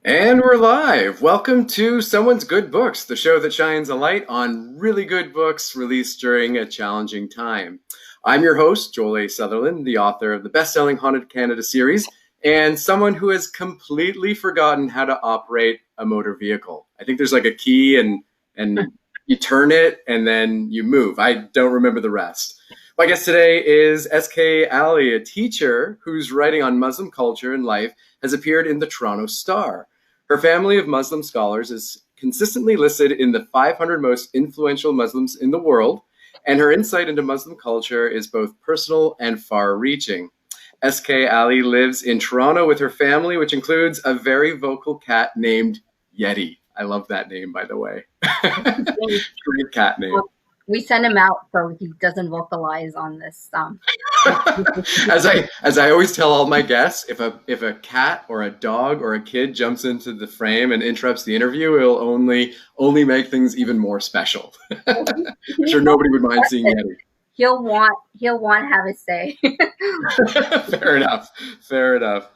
And we're live. Welcome to Someone's Good Books, the show that shines a light on really good books released during a challenging time. I'm your host, Joel A. Sutherland, the author of the best-selling Haunted Canada series, and someone who has completely forgotten how to operate a motor vehicle. I think there's like a key and you turn it and then you move. I don't remember the rest. My guest today is S.K. Ali, a teacher whose writing on Muslim culture and life has appeared in the Toronto Star. Her family of Muslim scholars is consistently listed in the 500 most influential Muslims in the world, and her insight into Muslim culture is both personal and far-reaching. S.K. Ali lives in Toronto with her family, which includes a very vocal cat named Yeti. I love that name, by the way. Great cat name. We send him out so he doesn't vocalize on this. As I always tell all my guests, if a cat or a dog or a kid jumps into the frame and interrupts the interview, it'll only make things even more special. I'm sure nobody would mind seeing Yeti. He'll want to have his say. Fair enough.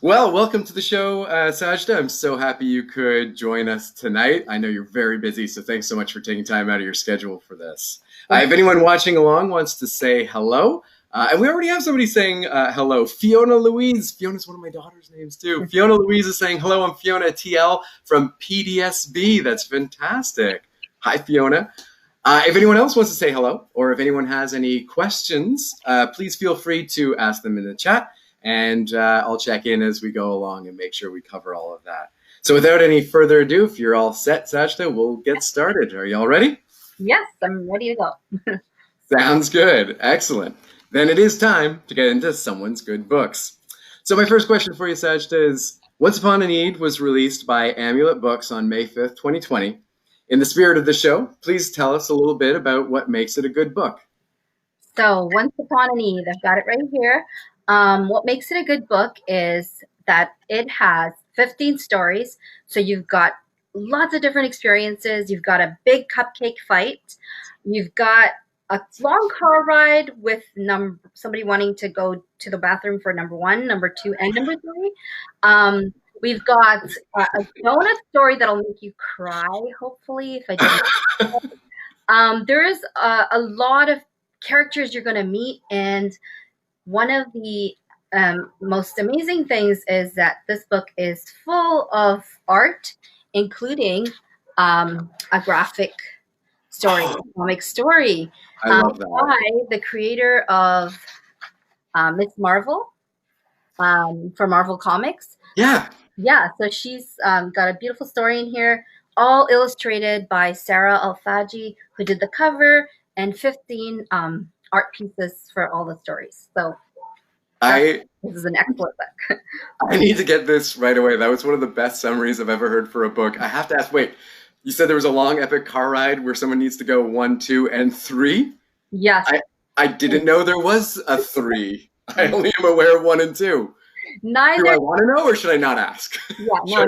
Well, welcome to the show, Sajda. I'm so happy you could join us tonight. I know you're very busy, so thanks so much for taking time out of your schedule for this. If anyone watching along wants to say hello, and we already have somebody saying hello, Fiona Louise. Fiona's one of my daughter's names too. Fiona Louise is saying hello. I'm Fiona TL from PDSB. That's fantastic. Hi, Fiona. If anyone else wants to say hello, or if anyone has any questions, please feel free to ask them in the chat, and I'll check in as we go along and make sure we cover all of that. So without any further ado, if you're all set, Sajda, we'll get started. Are you all ready? Yes, I'm ready to go. Sounds good. Excellent. Then it is time to get into someone's good books. So my first question for you, Sajda, is Once Upon an Eid was released by Amulet Books on May 5th, 2020. In the spirit of the show, please tell us a little bit about what makes it a good book. So Once Upon an Eid, I've got it right here. What makes it a good book is that it has 15 stories. So you've got lots of different experiences. You've got a big cupcake fight. You've got a long car ride with somebody wanting to go to the bathroom for number 1, number 2, and number 3. We've got a donut story that'll make you cry, hopefully, if I didn't. There is a lot of characters you're going to meet, and one of the most amazing things is that this book is full of art, including a graphic story, a comic story. I love that. By the creator of Miss Marvel for Marvel Comics. Yeah, so she's got a beautiful story in here, all illustrated by Sarah Al-Fitr, who did the cover, and 15 art pieces for all the stories. So this is an excellent book. I need to get this right away. That was one of the best summaries I've ever heard for a book. I have to ask, wait, you said there was a long epic car ride where someone needs to go 1, 2, and 3? Yes. I didn't know there was a 3. I only am aware of 1 and 2. Neither. Do I want to know, or should I not ask? Yeah,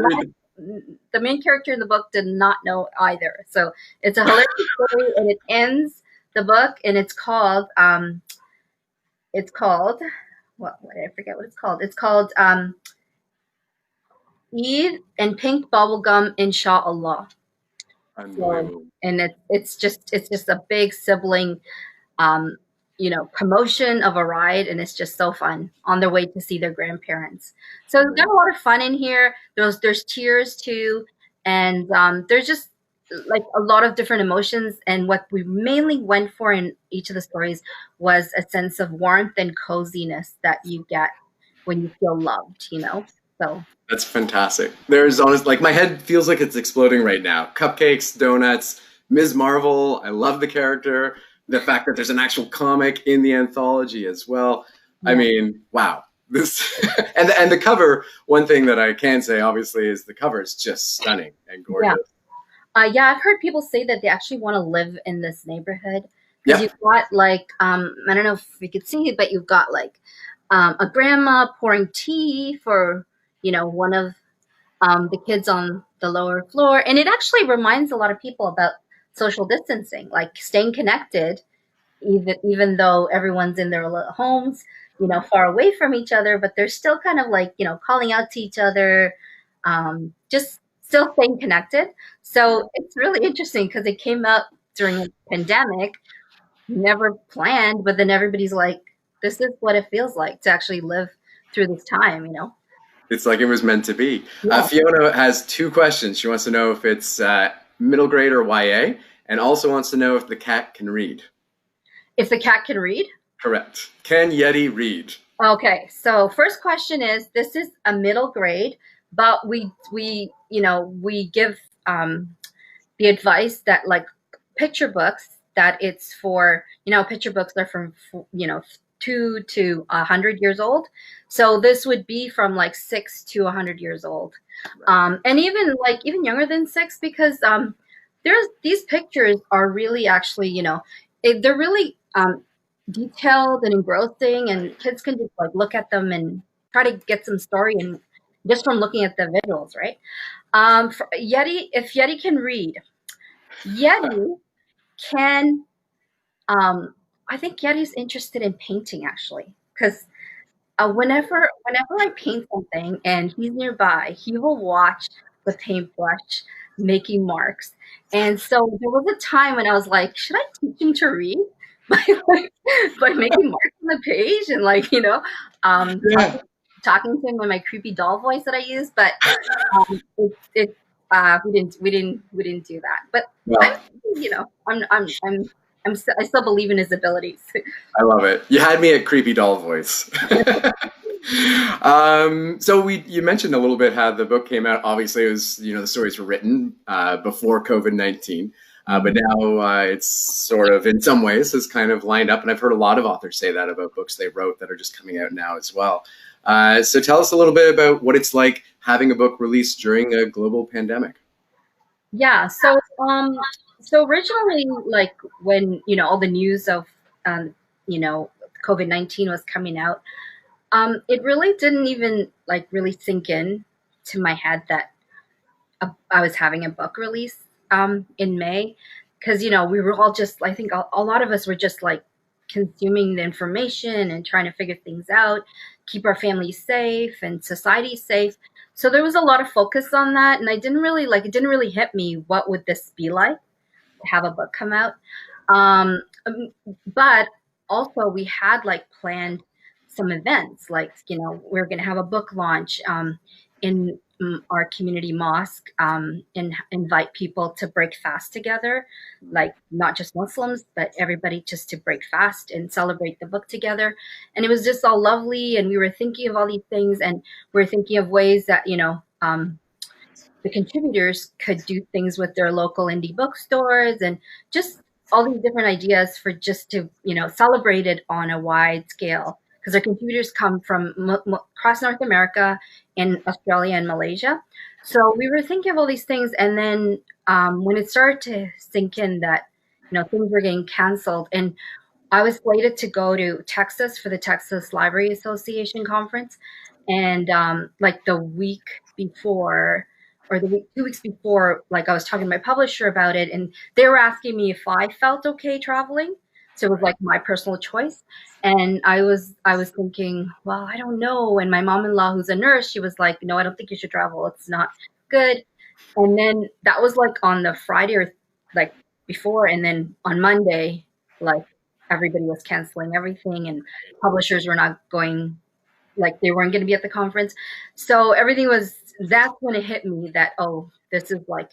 the main character in the book did not know either. So it's a hilarious story, and it ends the book, and it's called what I forget what it's called. It's called Eid and Pink Bubblegum, Inshallah. So, and it's just a big sibling commotion of a ride, and it's just so fun on their way to see their grandparents. So we've got a lot of fun in here. There's tears too, and there's just like a lot of different emotions. And what we mainly went for in each of the stories was a sense of warmth and coziness that you get when you feel loved, So that's fantastic. There's honestly, like, my head feels like it's exploding right now. Cupcakes, donuts, Ms. Marvel. I love the character. The fact that there's an actual comic in the anthology as well. Yeah. I mean, wow. This and the cover, one thing that I can say, obviously, is the cover is just stunning and gorgeous. Yeah, I've heard people say that they actually want to live in this neighborhood. Yeah. You've got, like, I don't know if you could see it, but you've got, like, a grandma pouring tea for, one of the kids on the lower floor. And it actually reminds a lot of people about social distancing, like staying connected, even though everyone's in their homes, far away from each other, but they're still kind of like, calling out to each other, just still staying connected. So it's really interesting because it came out during a pandemic, never planned, but then everybody's like, this is what it feels like to actually live through this time, you know? It's like it was meant to be. Yeah. Fiona has two questions. She wants to know if it's middle grade or YA, and also wants to know if the cat can read. If the cat can read? Correct. Can Yeti read? Okay, so first question is, this is a middle grade, but we give the advice that like picture books, that it's for, picture books are from 2 to 100 years old. So this would be from like 6 to 100 years old, and even younger than 6, because there's these pictures are really actually, they're really detailed and engrossing, and kids can just like look at them and try to get some story, and just from looking at the visuals, right? For Yeti, if Yeti can read, Yeti can. I think Yeti's interested in painting actually, because whenever I paint something and he's nearby, he will watch the paintbrush making marks. And so there was a time when I was like, should I teach him to read by by making marks on the page, and Yeah. talking to him in my creepy doll voice that I use, but we didn't do that. But I'm Well, you know I still believe in his abilities. I love it. You had me at creepy doll voice. So you mentioned a little bit how the book came out. Obviously, it was the stories were written before COVID-19, but now it's sort of in some ways has kind of lined up. And I've heard a lot of authors say that about books they wrote that are just coming out now as well. So tell us a little bit about what it's like having a book released during a global pandemic. Yeah. So originally, like when all the news of um, you know COVID-19 was coming out, it really didn't even like really sink in to my head that I was having a book release in May, because we were all just, I think a lot of us were just like consuming the information and trying to figure things out, keep our families safe and society safe. So there was a lot of focus on that, and it didn't really hit me what would this be like to have a book come out. Um, but also we had like planned some events, like we are going to have a book launch in our community mosque, and invite people to break fast together, like not just Muslims, but everybody, just to break fast and celebrate the book together. And it was just all lovely, and we were thinking of all these things, and we are thinking of ways that the contributors could do things with their local indie bookstores, and just all these different ideas for just to celebrate it on a wide scale, because our contributors come from across North America and Australia and Malaysia. So we were thinking of all these things, and then when it started to sink in that things were getting canceled, and I was slated to go to Texas for the Texas Library Association conference, and like the week before, or 2 weeks before, like I was talking to my publisher about it, and they were asking me if I felt okay traveling. So it was like my personal choice, and I was thinking, well, I don't know. And my mom-in-law, who's a nurse, she was like, no, I don't think you should travel. It's not good. And then that was like on the Friday, or like before, and then on Monday, like everybody was canceling everything, and publishers were not going, like they weren't going to be at the conference. So everything was, that's when it hit me that, oh, this is like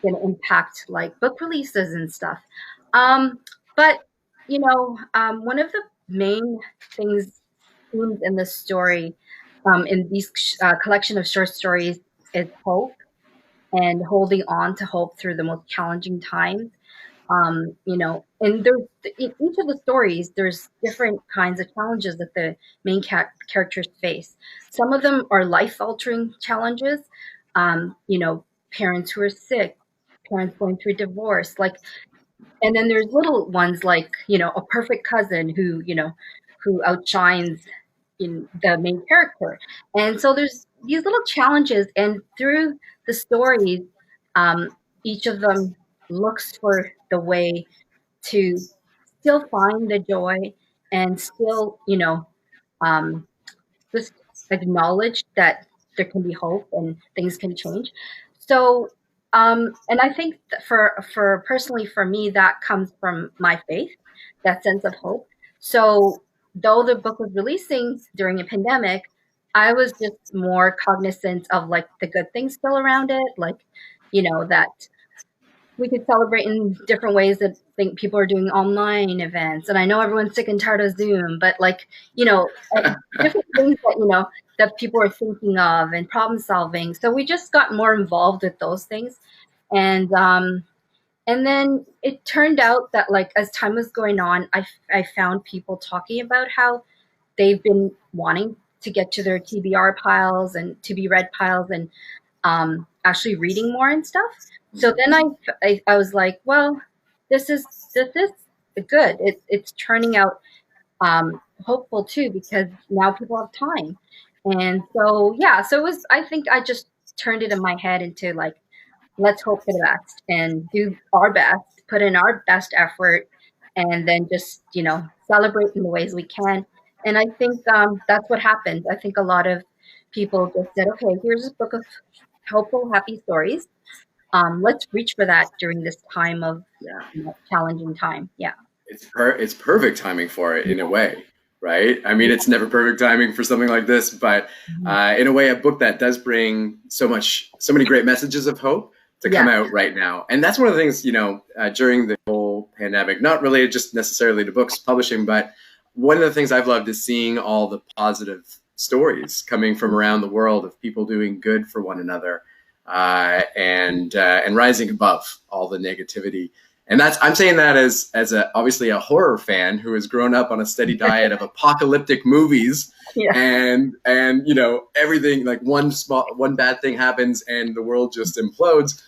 going to impact like book releases and stuff. But one of the main things, themes in this story, in these collection of short stories, is hope, and holding on to hope through the most challenging times. And there's, in each of the stories, there's different kinds of challenges that the main characters face. Some of them are life-altering challenges. Parents who are sick, parents going through divorce, like, and then there's little ones like a perfect cousin who outshines in the main character. And so there's these little challenges, and through the stories, um, each of them looks for the way to still find the joy, and still um, just acknowledge that there can be hope and things can change. So, and I think that for personally for me, that comes from my faith, that sense of hope. So, though the book was releasing during a pandemic, I was just more cognizant of like the good things still around it, like that we could celebrate in different ways. That think people are doing online events, and I know everyone's sick and tired of Zoom, but like different things that that people are thinking of and problem solving. So we just got more involved with those things, and then it turned out that like as time was going on, I found people talking about how they've been wanting to get to their TBR piles and to be read piles and actually reading more and stuff. So then I was like, well, this is good. It's turning out hopeful too because now people have time, and so yeah. So it was. I think I just turned it in my head into like, let's hope for the best and do our best, put in our best effort, and then just celebrate in the ways we can. And I think that's what happened. I think a lot of people just said, okay, here's a book of hopeful, happy stories. Let's reach for that during this time of Yeah. challenging time. Yeah. It's perfect timing for it in a way, right? I mean, it's never perfect timing for something like this, but in a way, a book that does bring so many great messages of hope to come out right now. And that's one of the things, during the whole pandemic, not related just necessarily to books publishing, but one of the things I've loved is seeing all the positive stories coming from around the world of people doing good for one another, and rising above all the negativity. And I'm saying that as obviously a horror fan who has grown up on a steady diet of apocalyptic movies, and everything, like one bad thing happens and the world just implodes.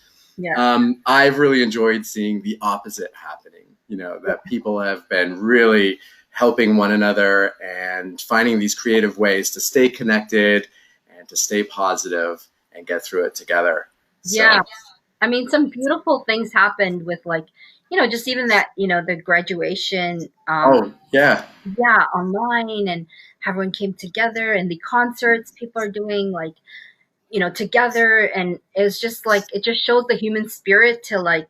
I've really enjoyed seeing the opposite happening. That people have been really helping one another and finding these creative ways to stay connected and to stay positive and get through it together. Yeah. I mean, some beautiful things happened with like, just even that, the graduation. Yeah, online, and everyone came together, and the concerts people are doing like, together. And it's just like, it just shows the human spirit to like,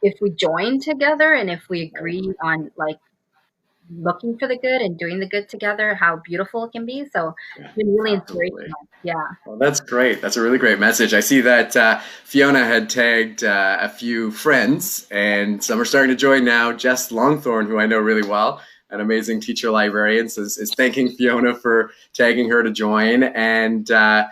if we join together and if we agree on like looking for the good and doing the good together, how beautiful it can be. So it's been really inspirational. Yeah. Well, that's great. That's a really great message. I see that Fiona had tagged a few friends, and some are starting to join now. Jess Longthorne, who I know really well, an amazing teacher librarian, is thanking Fiona for tagging her to join. And Fiona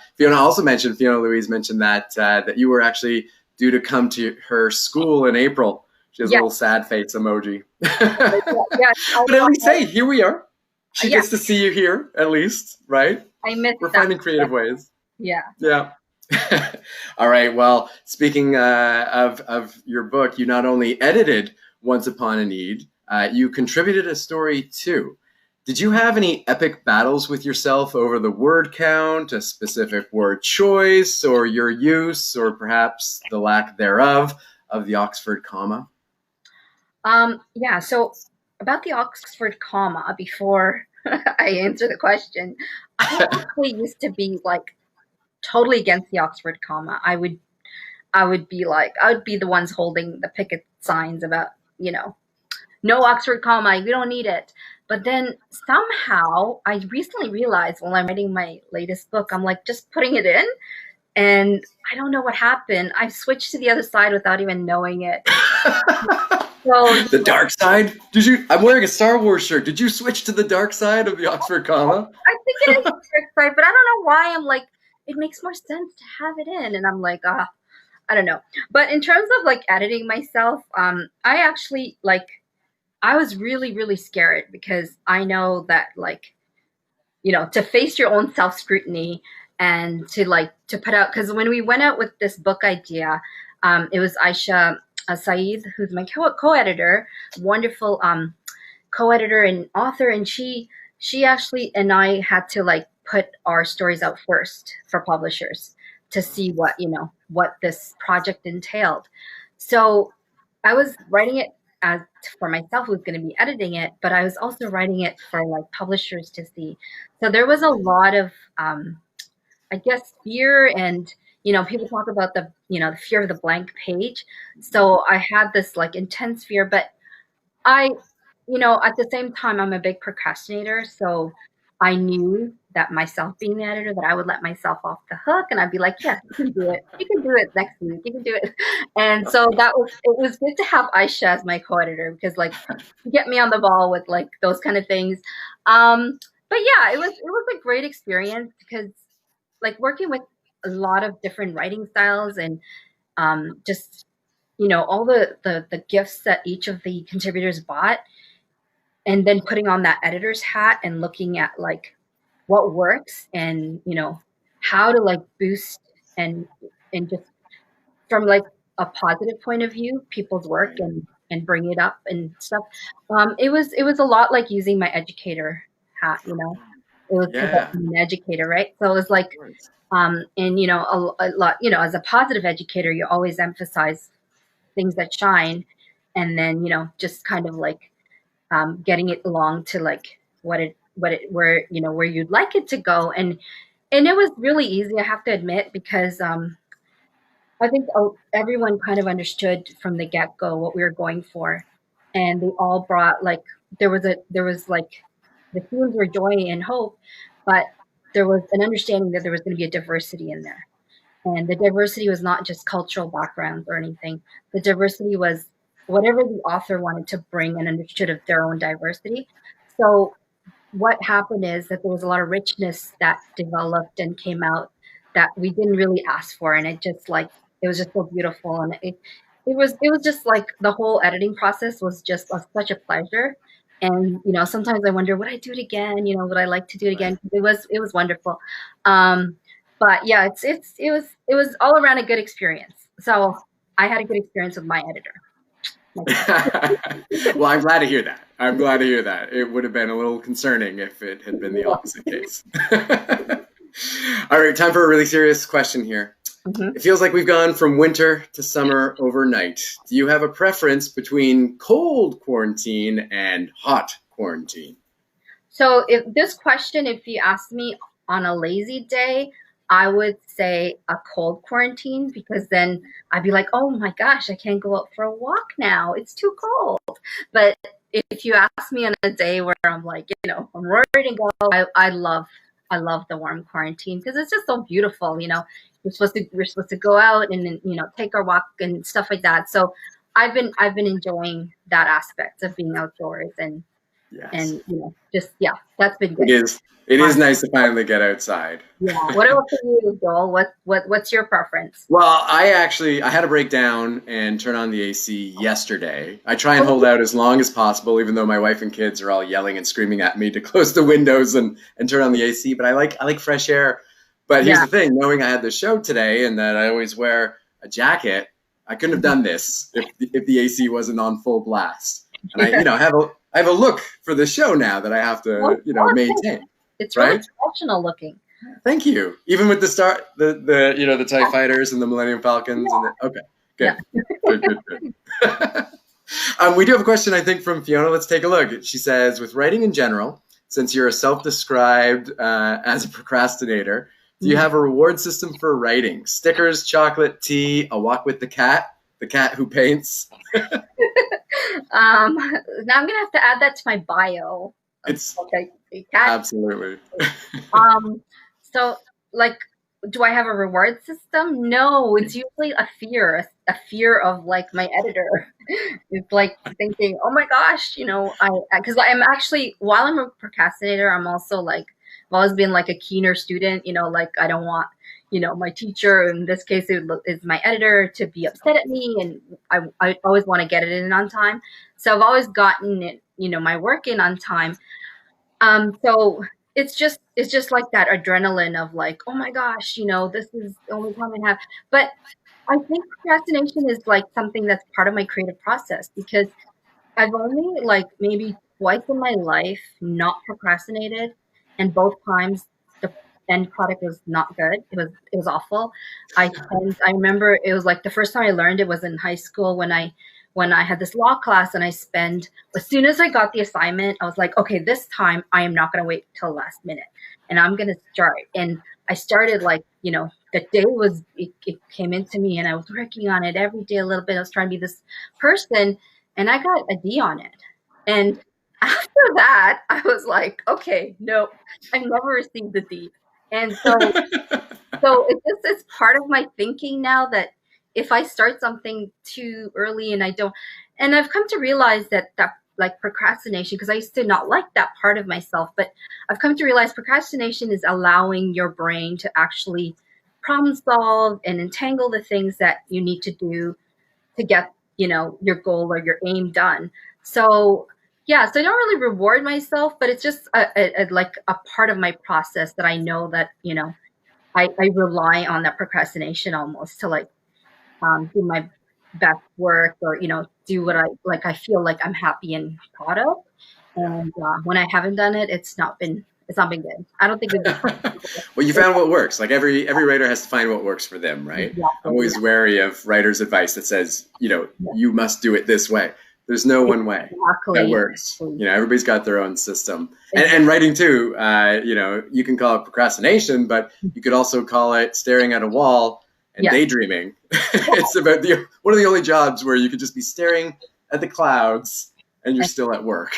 Louise mentioned that you were actually due to come to her school in April. She has a little sad face emoji. But at least, hey, here we are. She gets to see you here, at least, right? We're finding creative ways. Yeah. All right. Well, speaking of your book, you not only edited Once Upon a Need, you contributed a story too. Did you have any epic battles with yourself over the word count, a specific word choice, or your use, or perhaps the lack thereof of the Oxford comma? Yeah, so about the Oxford comma, before I answer the question, I actually used to be like totally against the Oxford comma. I would be the ones holding the picket signs about, no Oxford comma, we don't need it. But then somehow I recently realized while I'm writing my latest book, I'm like just putting it in, and I don't know what happened. I switched to the other side without even knowing it. So, the dark side? I'm wearing a Star Wars shirt. Did you switch to the dark side of the Oxford comma? I think it is the dark side, but I don't know why. I'm like, it makes more sense to have it in. And I'm like, I don't know. But in terms of like editing myself, I actually I was really, really scared because I know that like, to face your own self-scrutiny and to put out, because when we went out with this book idea, it was Aisha Saeed, who's my co-editor, wonderful co-editor and author, and she actually and I had to like put our stories out first for publishers to see what this project entailed. So I was writing it as for myself, who's going to be editing it, but I was also writing it for like publishers to see. So there was a lot of I guess, fear. And people talk about the fear of the blank page. So I had this like intense fear, but I, at the same time, I'm a big procrastinator. So I knew that myself being the editor, that I would let myself off the hook, and I'd be like, yes, you can do it. You can do it next week. You can do it. And so it was good to have Aisha as my co-editor, because like, you get me on the ball with like those kind of things. But yeah, it was a great experience, because like working with a lot of different writing styles, and just all the gifts that each of the contributors bought, and then putting on that editor's hat and looking at like what works, and how to like boost and just from like a positive point of view people's work, Right. and bring it up and stuff. It was a lot like using my educator hat. It was because Yeah. I'm an educator, right? So it was Of like, course. and a lot, as a positive educator, you always emphasize things that shine, and then just kind of like, getting it along to like where you'd like it to go. And it was really easy, I have to admit, because I think everyone kind of understood from the get-go what we were going for, and they all brought like, there was like, the themes were joy and hope, but there was an understanding that there was going to be a diversity in there. And the diversity was not just cultural backgrounds or anything. The diversity was whatever the author wanted to bring and understood of their own diversity. So what happened is that there was a lot of richness that developed and came out that we didn't really ask for, and it was just so beautiful. And it was just like the whole editing process was just such a pleasure. And sometimes I wonder, would I do it again? Would I like to do it again? Right. 'Cause it was wonderful. um but yeah, it was all around a good experience. So I had a good experience with my editor. Well, I'm glad to hear that. I'm glad to hear that. It would have been a little concerning if it had been the opposite case. All right, time for a really serious question here. Mhm. It feels like we've gone from winter to summer overnight. Do you have a preference between cold quarantine and hot quarantine? So if this question, if you asked me on a lazy day, I would say a cold quarantine, because then I'd be like, oh my gosh, I can't go out for a walk now. It's too cold. But if you ask me on a day where I'm like, I'm ready to go, I love the warm quarantine, because it's just so beautiful. We're supposed to go out and then, take our walk and stuff like that. So I've been enjoying that aspect of being outdoors, Yes. and just, yeah, that's been It good. is. It is Um, nice to finally get outside. yeah. What about for you, Joel? What's your preference? Well, I had a breakdown and turn on the AC yesterday. I try and hold Oh, out as long as possible, even though my wife and kids are all yelling and screaming at me to close the windows and turn on the AC. But I like fresh air. But here's yeah. the thing: knowing I had the show today and that I always wear a jacket, I couldn't have done this if the AC wasn't on full blast. And I have a look for the show now that I have Oh, to thanks. maintain, It's really right? professional looking. Thank you. Even with the TIE fighters and the Millennium Falcons and okay, Yeah. good, good. We do have a question, I think, from Fiona. Let's take a look. She says, with writing in general, since you're a self-described as a procrastinator, do you Mhm. have a reward system for writing? Stickers, chocolate, tea, a walk with the cat who paints. Now I'm gonna have to add that to my bio. It's Okay, cat. absolutely. Um, so like, do I have a reward system? No, it's usually a fear of like my editor. It's like thinking, oh my gosh, because I'm actually, while I'm a procrastinator, I'm also like, I've always been like a keener student. Like I don't want, my teacher, in this case, is my editor, to be upset at me, and I always want to get it in on time. So I've always gotten it, my work in on time. So it's just like that adrenaline of like, oh my gosh, this is the only time I have. But I think procrastination is like something that's part of my creative process, because I've only like maybe twice in my life not procrastinated, and both times the end product was not good. It was awful. I remember it was like the first time I learned it was in high school, when I when I had this law class, and as soon as I got the assignment, I was like, okay, this time I am not going to wait till the last minute, and I'm going to start. And I started like, the day it came into me, and I was working on it every day a little bit. I was trying to be this person, and I got a D on it. And after that, I was like, okay, no, I've never received a D. And so it's part of my thinking now that if I start something too early and I've come to realize that like procrastination, because I used to not like that part of myself, but I've come to realize procrastination is allowing your brain to actually problem solve and entangle the things that you need to do to get, your goal or your aim done. So yeah, so I don't really reward myself, but it's just like a part of my process that I know that, I rely on that procrastination almost to like do my best work, or do what I feel like I'm happy and proud of. And when I haven't done it, it's not been good. I don't think it'd be Well, you found what works. Like every writer has to find what works for them, right? Exactly, I'm always wary of writers' advice that says, you must do it this way. There's no one way that works. Everybody's got their own system. And writing too, you can call it procrastination, but you could also call it staring at a wall and daydreaming. It's about one of the only jobs where you could just be staring at the clouds and you're still at work.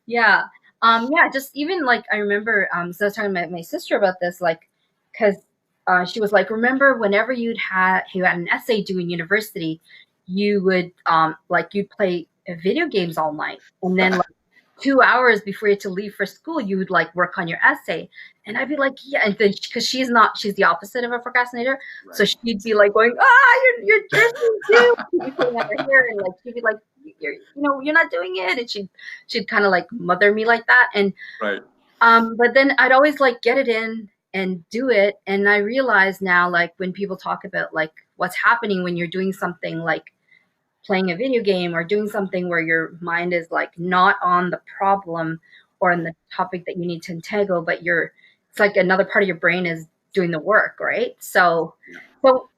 Yeah. Just even like I remember, so I was talking to my sister about this, like, because she was like, remember whenever you had an essay due in university, you would you'd play video games all night, and then like 2 hours before you had to leave for school, you would like work on your essay. And I'd be like, yeah, and then because she's the opposite of a procrastinator, right. So she'd be like going, you're too. She'd be putting out her hair, and like she'd be like, you're not doing it, and she'd kind of like mother me like that, and right. But then I'd always like get it in and do it, and I realize now, like when people talk about like what's happening when you're doing something like playing a video game or doing something where your mind is like not on the problem or on the topic that you need to entangle, but it's like another part of your brain is doing the work, right? So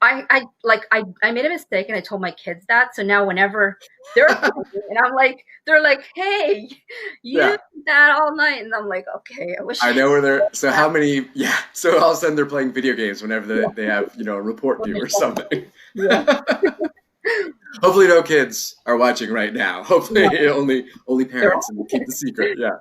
I made a mistake, and I told my kids that. So now whenever they're playing, and they're like, hey, you did that all night, and I'm like, okay, I know where they're. So how many? Yeah. So all of a sudden they're playing video games whenever they have a report due or something. Yeah. Hopefully no kids are watching right now. Hopefully only parents, and keep the secret. Yeah.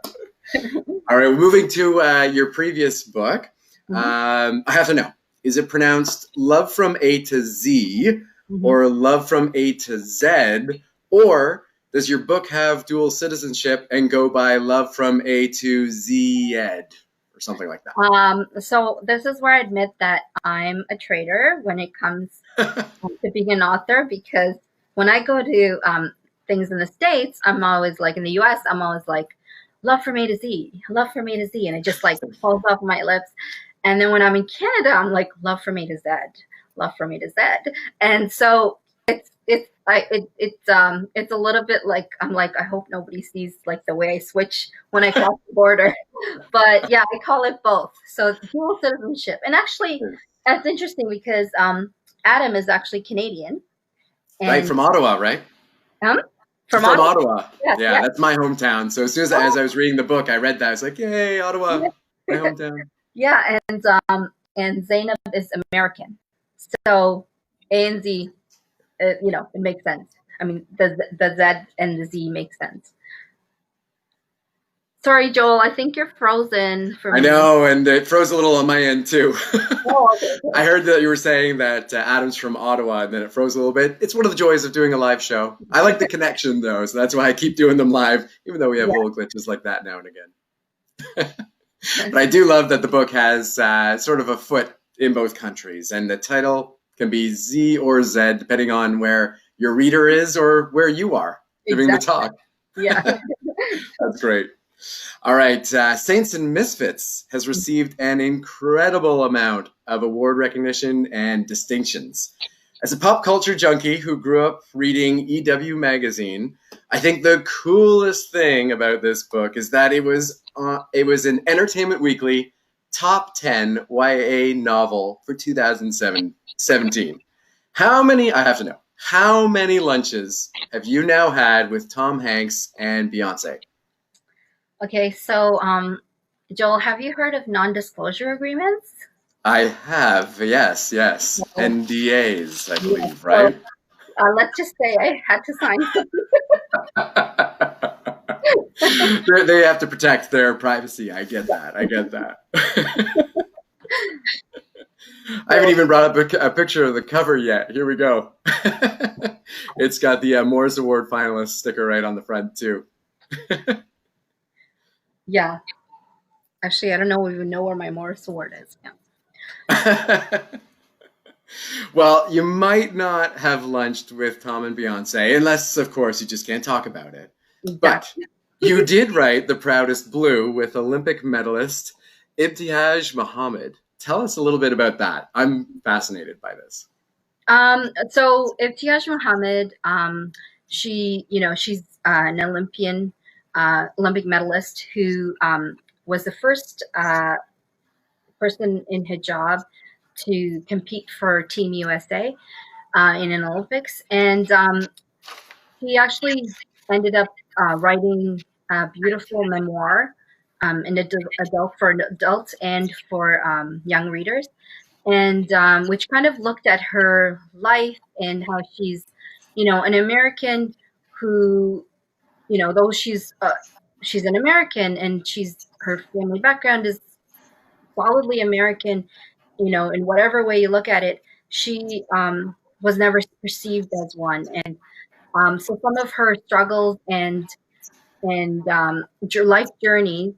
All right, moving to your previous book. I have to know, is it pronounced Love from A to Z or Love from A to Z, or does your book have dual citizenship and go by Love from A to Z Ed or something like that? So this is where I admit that I'm a traitor when it comes to being an author, because when I go to things in the States, I'm always like, in the US, I'm always like, Love from A to Z, Love from A to Z, and it just like falls off my lips. And then when I'm in Canada, I'm like, Love from A to Z, Love from A to Z. And so it's a little bit like, I'm like, I hope nobody sees like the way I switch when I cross the border. But yeah, I call it both. So dual citizenship. And actually, that's interesting because Adam is actually Canadian. Right, from Ottawa, right? From Ottawa. Yes, yeah, that's my hometown. So as soon as I was reading the book, I read that. I was like, yay, Ottawa, my hometown. Yeah, and Zainab is American. So A and Z, it makes sense. I mean, the Z and the Z make sense. Sorry, Joel, I think you're frozen for me. I know, and it froze a little on my end, too. Okay. I heard that you were saying that Adam's from Ottawa, and then it froze a little bit. It's one of the joys of doing a live show. I like the connection, though, so that's why I keep doing them live, even though we have little glitches like that now and again. But I do love that the book has sort of a foot in both countries, and the title can be Z or Z, depending on where your reader is or where you are giving the talk. Yeah. That's great. All right, Saints and Misfits has received an incredible amount of award recognition and distinctions. As a pop culture junkie who grew up reading EW magazine, I think the coolest thing about this book is that it was an Entertainment Weekly top 10 YA novel for 2017. I have to know, How many lunches have you now had with Tom Hanks and Beyonce? Okay, so Joel, have you heard of non-disclosure agreements? I have, yes, yes. Oh, NDAs, I yeah. believe, So right? let's just say I had to sign. They have to protect their privacy. I get that. I get that. I haven't So even brought up a picture of the cover yet. Here we go. It's got the Morris Award finalist sticker right on the front, too. yeah, actually, I don't know even know where my Morris Award is. Yeah. Well, you might not have lunched with Tom and Beyonce, unless, of course, you just can't talk about it. But Exactly. you did write The Proudest Blue with Olympic medalist Ibtihaj Muhammad. Tell us a little bit about that. I'm fascinated by this. So Ibtihaj Muhammad, she's an Olympic medalist who was the first person in hijab to compete for Team USA in an Olympics, and he actually ended up writing a beautiful memoir, an adult for adults and for young readers, and which kind of looked at her life and how she's, an American who, though she's an American and her family background is solidly American, in whatever way you look at it, she was never perceived as one, and so some of her struggles and life journey,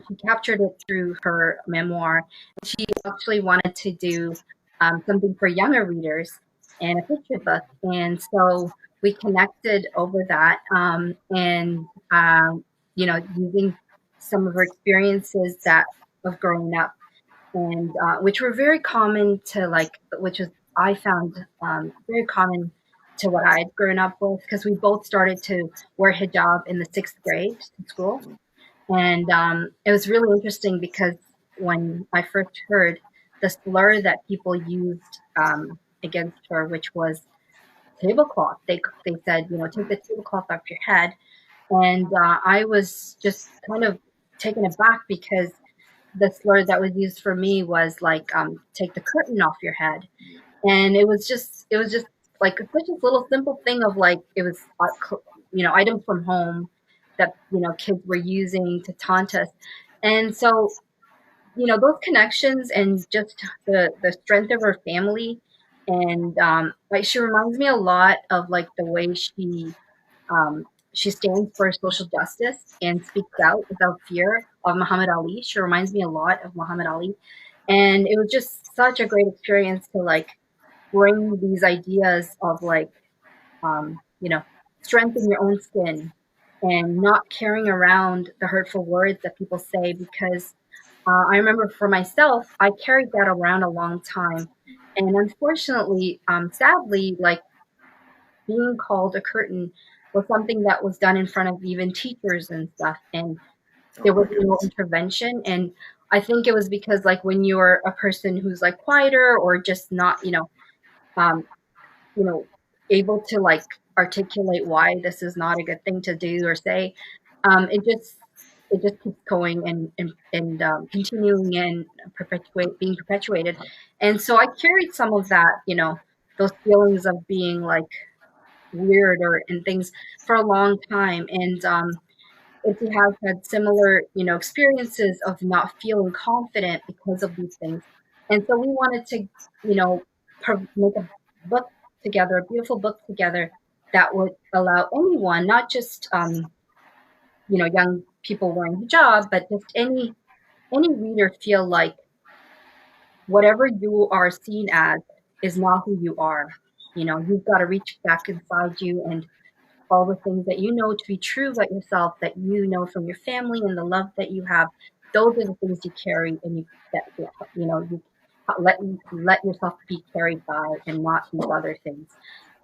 she captured it through her memoir. She actually wanted to do something for younger readers and a picture book, and so we connected over that, and using some of her experiences that of growing up, and which were very common to which was I found very common to what I had grown up with, because we both started to wear hijab in the 6th grade in school, and it was really interesting because when I first heard the slur that people used against her, which was tablecloth, they said, take the tablecloth off your head, and I was just kind of taken aback because the slur that was used for me was like, take the curtain off your head. And it was just like such a little simple thing of like, it was, items from home that, kids were using to taunt us. And so, those connections and just the strength of her family. And like, she reminds me a lot of like the way she stands for social justice and speaks out without fear of Muhammad Ali. She reminds me a lot of Muhammad Ali. And it was just such a great experience to like bring these ideas of like, strengthen your own skin and not carrying around the hurtful words that people say. Because I remember for myself, I carried that around a long time. And unfortunately, sadly, like being called a curtain was something that was done in front of even teachers and stuff. And Oh there my was no goodness. intervention. And I think it was because like when you're a person who's like quieter or just not, um, you know, able to like articulate why this is not a good thing to do or say, it just keeps going and continuing and being perpetuated. And so I carried some of that, those feelings of being like weird or and things for a long time. And if you have had similar, experiences of not feeling confident because of these things. And so we wanted to, make a book together, a beautiful book together that would allow anyone, not just, young people wearing hijab, but just any reader feel like whatever you are seen as is not who you are. You've got to reach back inside you and all the things that you know to be true about yourself, that you know from your family and the love that you have. Those are the things you carry, and you let yourself be carried by, and not these other things.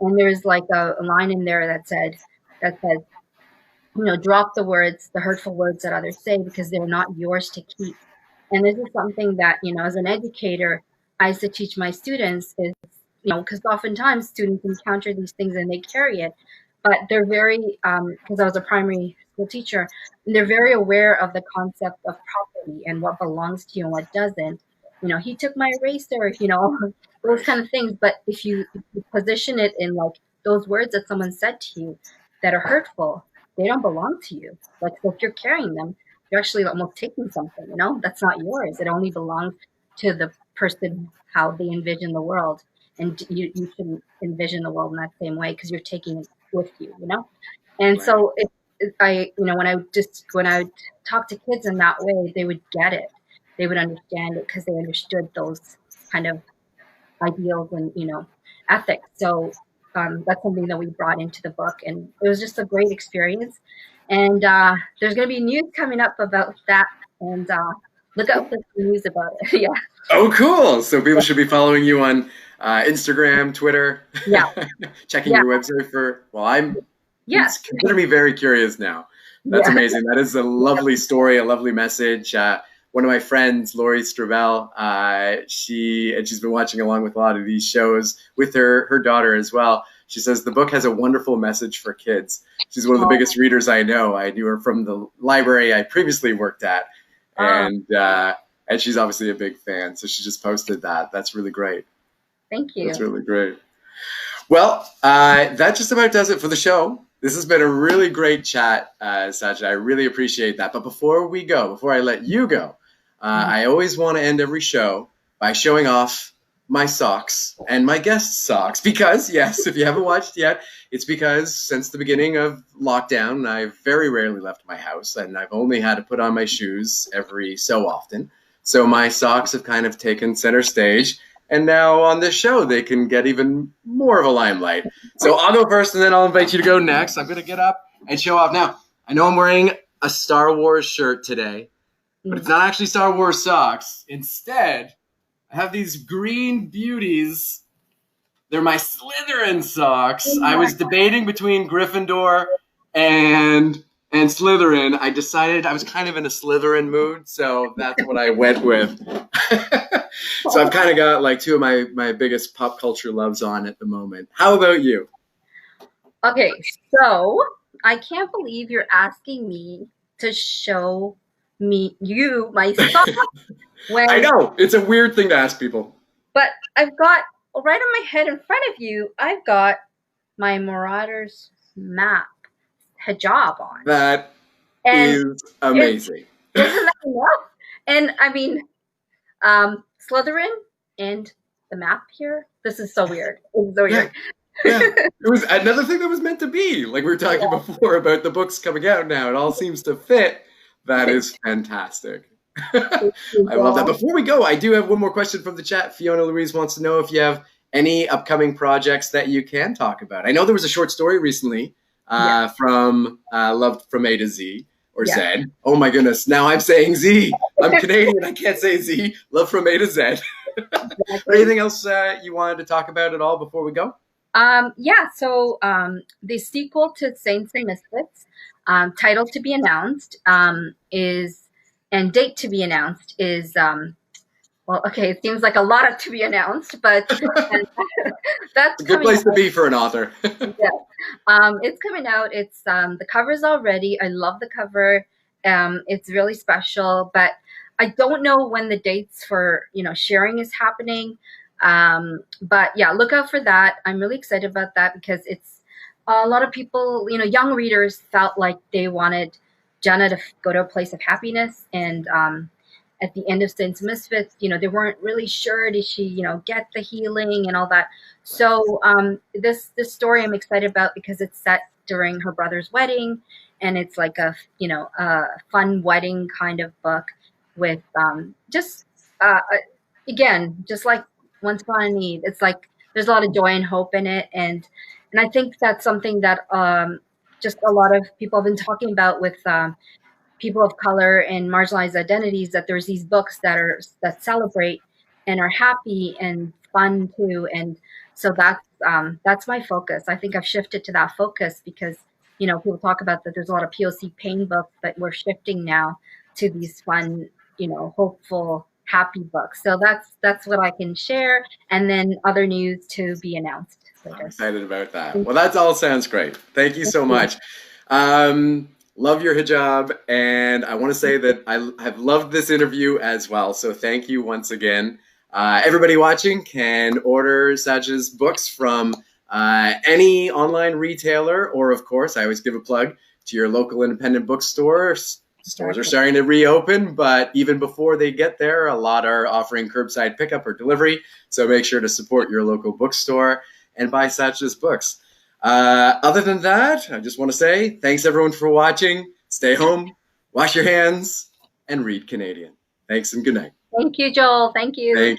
And there's like a line in there that says, drop the hurtful words that others say, because they're not yours to keep. And this is something that, as an educator, I used to teach my students is because oftentimes students encounter these things and they carry it, but they're very, because I was a primary school teacher, and they're very aware of the concept of property and what belongs to you and what doesn't. He took my eraser, those kind of things. But if you position it in like those words that someone said to you that are hurtful, they don't belong to you. Like, so if you're carrying them, you're actually almost taking something, that's not yours. It only belongs to the person, how they envision the world. And you shouldn't envision the world in that same way because you're taking it with you, And Right. so when I would talk to kids in that way, they would get it. They would understand it because they understood those kind of ideals and, ethics. So that's something that we brought into the book, and it was just a great experience. And there's going to be news coming up about that, and look out for the news about it. Yeah. Oh, cool. So people should be following you on Instagram, Twitter, Yeah. checking Yeah. your website for, well, Yes. consider me very curious now. That's Yeah. amazing. That is a lovely story, a lovely message. One of my friends, Lori Stravel, she's been watching along with a lot of these shows with her daughter as well. She says the book has a wonderful message for kids. She's one of the biggest readers I know. I knew her from the library I previously worked at, and she's obviously a big fan. So she just posted that. That's really great. Thank you. That's really great. Well, that just about does it for the show. This has been a really great chat, Satya. I really appreciate that. But before I let you go, I always want to end every show by showing off my socks and my guest's socks. Because, yes, if you haven't watched yet, it's because since the beginning of lockdown, I've very rarely left my house, and I've only had to put on my shoes every so often. So my socks have kind of taken center stage. And now on this show, they can get even more of a limelight. So I'll go first, and then I'll invite you to go next. I'm going to get up and show off. Now, I know I'm wearing a Star Wars shirt today, but it's not actually Star Wars socks. Instead, I have these green beauties. They're my Slytherin socks. I was debating between Gryffindor and Slytherin. I decided I was kind of in a Slytherin mood, so that's what I went with. So I've kind of got like two of my biggest pop culture loves on at the moment. How about you? Okay, so I can't believe you're asking me to show you my socks. I know, it's a weird thing to ask people. But I've got, right on my head in front of you, I've got my Marauders map hijab on. That and is amazing. Isn't that enough? And I mean, Slytherin and the map here. This is so weird. It's so weird. Yeah. It was another thing that was meant to be. Like we were talking before about the books coming out now. It all seems to fit. That is fantastic. I love that. Before we go, I do have one more question from the chat. Fiona Louise wants to know if you have any upcoming projects that you can talk about. I know there was a short story recently from Loved from A to Z. Or Z. Oh my goodness. Now I'm saying Z. I'm Canadian. I can't say Z. Love from A to Z. Anything else you wanted to talk about at all before we go? So the sequel to Saints and Misfits, title to be announced, and date to be announced is, it seems like a lot of to be announced, but that's a good place to be for an author. It's coming out. It's the cover's all ready. I love the cover. It's really special, but I don't know when the dates for sharing is happening. But yeah, look out for that. I'm really excited about that because it's a lot of people, young readers felt like they wanted Jenna to go to a place of happiness, and at the end of Saints and Misfits, they weren't really sure, did she, get the healing and all that. So this story I'm excited about because it's set during her brother's wedding, and it's like a fun wedding kind of book with again, just like Once Upon a Need. It's like there's a lot of joy and hope in it, and I think that's something that just a lot of people have been talking about with people of color and marginalized identities, that there's these books that celebrate and are happy and fun too. And so that's my focus. I think I've shifted to that focus because, people talk about that there's a lot of POC pain books, but we're shifting now to these fun, hopeful, happy book. So that's what I can share, and then other news to be announced later. I'm excited about that. Well, that all sounds great. Thank you so much. Love your hijab, and I want to say that I have loved this interview as well. So thank you once again. Everybody watching can order Saj's books from any online retailer, or of course, I always give a plug to your local independent bookstore. Stores are starting to reopen, but even before they get there, a lot are offering curbside pickup or delivery. So make sure to support your local bookstore and buy Saj's books. Other than that, I just want to say thanks everyone for watching. Stay home, wash your hands, and read Canadian. Thanks and good night. Thank you, Joel. Thank you.